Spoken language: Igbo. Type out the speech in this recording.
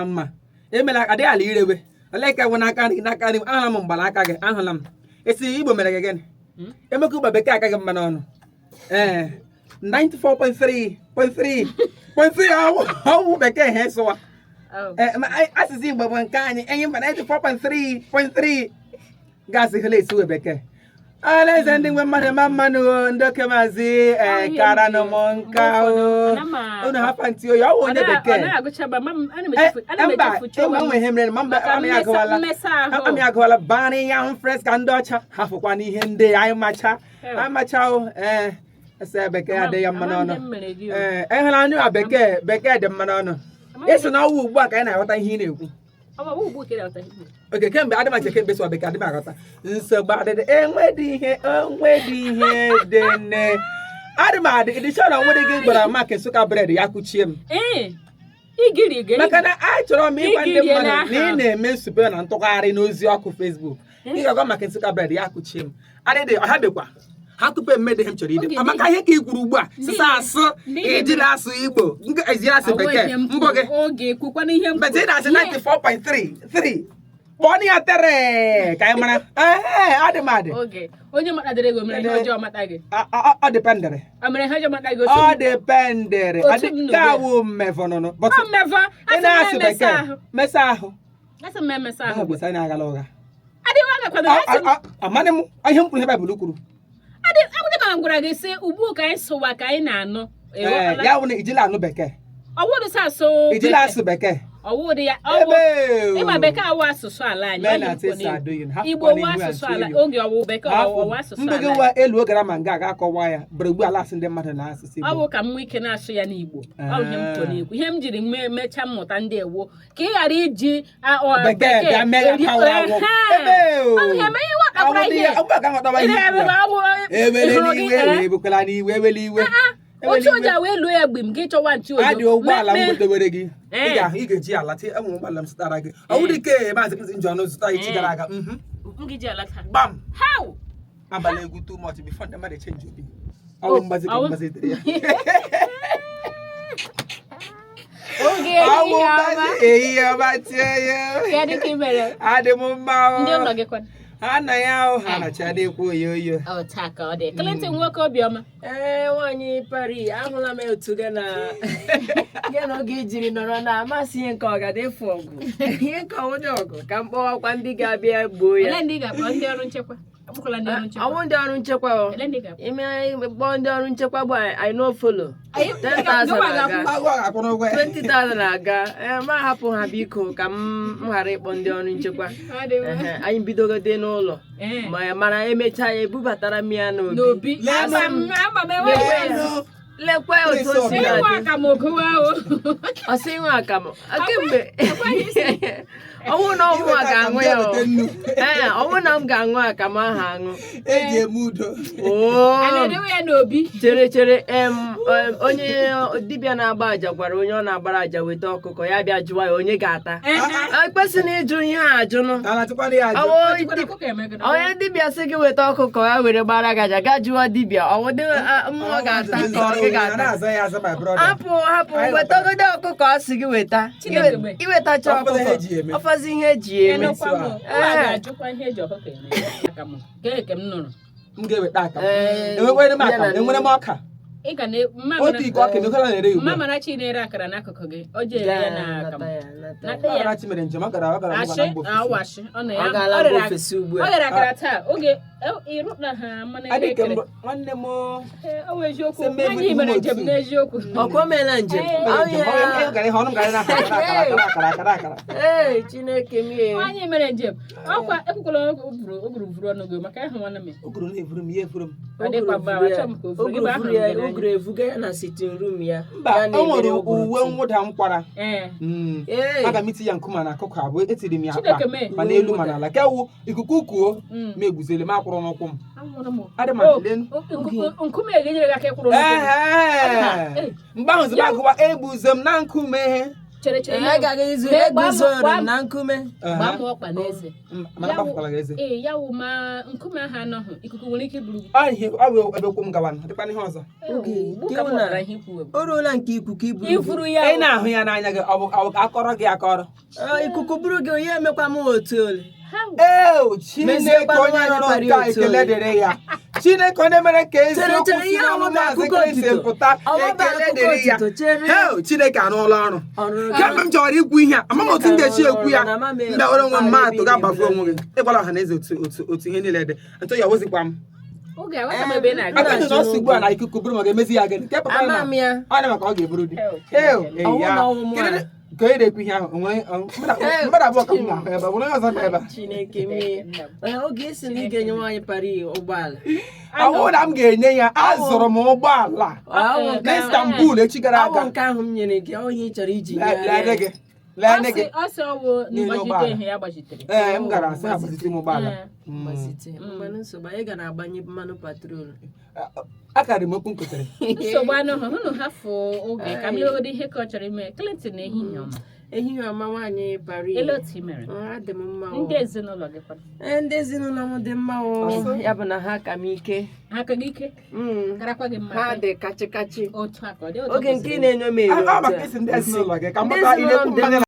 mma emela adị ala irewe ole ka wụ n'aka nri ahụla m mgbalaka gị ahụla m esi Igbo mere gị gịnị emeka ụba bekee aka gị mma n'ọnụ 94.3 ọwụ bekee ha sụwa asụsụ Igbo bụ nke anyị enyi mba 94.3 gasị hele esiwe bekee alaeze ndị nwe mmadụ ma mmanụ ndị oke maazị kara na nka unu hapa ntị oyi ọwụ onye bekee mba enwe ihe mere ma mba amị agụwala bani ya hụ fres ka ndị ọcha hafụkwa n'ihe ndị anyị macha ese bekee adịghị mma n'ọnụ ehụla anyị a bekee dị mma n'ọnụ eso na ọwụ ugbu a ka anyị na-aghọta ihe ị na-ekwu oke kemgbe adị macha kemgbe sụwa bekee adị m aghọta nsogbu adịdị enwedị ihe dị nne adị m adị ịdịcha na nwere gị gbara maka Nsụka bred ya kụchie m maka na anyị chọrọ m ịgwa ndị mmadụ na ị na-eme nsupe na ntụgharị n'ozi ọkụ Facebook ị ga-agwa maka Nsụka bred ya kụchie m adịdị ọha bekwa ha tupu mmede m chọrọ ide amaka ihe ka i kwuru ugbu a sịsa asụ ejila asụ Igbo ejila asụ bekee mbọ gị mbete ị na-asị 94.3 kpọọ ya tere ka anyị mara adị m adị onye matadere ego mere ihe ọjọọ mata gị ọ dependere ọ dependere adịghị awụ mmefọ nọ ị na-asụ bekee mesa ahụ ahụ bụ anyị na-agala ụgha amadị m ihe m kwuru ihe Baịbụl kwuru ma gwara gị sị ugbu ka anyị sụwa ka anyị na-anụ ya wụ na ijila anụ bekee ọwụdụ sa asụ ijila asụ bekee ọwụdụ ya ịma bekee awụ asụsụ ala anyị Igbo wụ asụsụ ala oge ọwụ bekee ọwụ asụsụ ala mgbe gị nwa elu ogara ma nga ga-akọwa ya gburugburu ala asị ndị mmadụ na asụsụ Igbo ọ bụ ka m nwee ike na-asụ ya n'Igbo ọ ihe m kwuru n'ikwu ihe m jiri mechaa mmụta ndị ewo ka ị ghara iji bekee bịa mee ya kawa ewele iwe otu ụja wee luo ya mgbe m gị chọwa ntị ozo adị ụgbọala m gotewere gị ị ga-eji ala tie enwe ụgbọala m zụtara gị ọ wụrụ ike maazị Kịntị Njọ ọnụ zụta echi gara aga gbam abalị egwu too much before ndị mmadụ echenji obi ọwụ mgbazi dịrị ya ọwụ mgbazi ehihie ọma tie ya adị m mma ha na ya ahụ ha nacha na-ekwu oyoyo Clinton nwoke obiọma nwaanyị Paris ahụla m otu gị na oge jiri nọrọ na amasị ihe nke ọgada ịfụ ọgụ ihe nke ọnwụdị ọgụ ka m kpọwakwa ndị ga-abịa gboo ya ọwụ ndị ọrụ nchekwa ime kpọọ ndị ọrụ nchekwa bụ I no follow 20,000 aga ma hapụ ha biko ka m ghara ịkpọ ndị ọrụ nchekwa anyị bidogode n'ụlọ mana emechaa ya ebubatara m ya n'obi lekwe otu o si ọsị nwe akamụ kemgbe ọnwụ na ọmụ a ga-aṅụ ya ọnwụ na m ga-aṅụ akamụ ahụ aṅụ eji eme udo chere onye dibịa na-agba aja gwara onye ọ na-agbara aja weta ọkụkọ ya bịa jụwa ya onye ga-ata ekpesị na ịjụ ihe a ajụnụ onye dibịa sị gị weta ọkụkọ ya were gbara gị aja ga jụwa dibịa ọwụdị mmụọ ga-ata ka ọ gị ga-ata hapụ wetagodo ọkụkọ ọ sị gị weta iwetacha ọkụkọ ọfazi ihe eji eme m ga-eweta aka enwekwere m aka enwere m ọka otu iko ọka emekọla na-ere Igbo Mamarachi na-ere akara n'akụkụ gị o jere ya na akamụ Mamarachi mere njem ọ gara ọ gara akara taa oge ịrụna ha mana ekere nwanne m o eziokwu anyị mere njem n'eziokwu ọkwa meela njem Chineke m anyị mere njem ọkwa ekwukwala oguru ọnụ gị maka ịhụ nwanne m oguru na-evuru m ihe evuru m oguru evuga ya na sitting room ya mba o nwere uwe mwụda m kwara aga m iti ya nkume na akụkụ abụọ etiri m ya akpa ma n'elu ma n'ala kewu ikuku kuo ma egwuzele m akwụrụ n'ụkwụ m adị m adịlen nkume ga-enyere gị aka ịkwụrụ n'ụkwụ mgbe ahụ zima agụwa egbuze m na nkume chere gaga izu eguzoro na nkume gba m ọkpa n'eze mana gbapụkwala gị eze ya wụ ma nkume ahụ anọghị ikuku nwere ike iburu ọ ebe okwu m gawa dịkwa ihe ọzọ o ruola nke ikuku iburu ya ị na-ahụ ya n'anya gị ọ bụ akọrọ gị akọrọ ikuku buru gị onye emekwa m otu ole Chineke onye nọrọ nke ekele dịrị ya Chineke onye mere ka eziokwu si n'ọnụ maazị Kristi pụta ekele dịrị ya Chineke arụọla ọrụ kemgbe m chọrọ ikwu ihe a ama m otu m ga-esi ekwu ya mbịawere onwe m maatụ ga-agbafu onwe gị ịgbara ọha na eze otu ihe niile dị ntụ ya wezikwa m akụkụ na ọsụ ugbu a na ikuku bụrụ ma ga-emezi ya gịnị ọ na maka ọ ga-eburu dị ka ị na-ekwu ihe ahụ mmadụ abụọ ka m na-ahụ ebe bụrụ onye ọzọ na ebe Chineke mee oge esi na ị ga-enye nwaanyị pari ụgbọala ọhụụ na m ga-enye ya azụrụ m ụgbọala na Istanbul echi gara aga nke ahụ m nyere gị onye ị chọrọ iji m gara asị ha gbazite m ụgbọala mmanụ nsogbu anyị ga na-agbanye mmanụ patrol akarị m okwu nkotere nsogbu anụghị hụnụ hafụ oge ka m legodo ihe ka ọ chọrọ ime Clinton ehihie ọma nwaanyị pari adị m mma ndị ezinụlọ gị ndị ezinụlọ m dị mma ya bụ na ha ka m ike ha dị kachikachi oge nke ị na-enyo m ero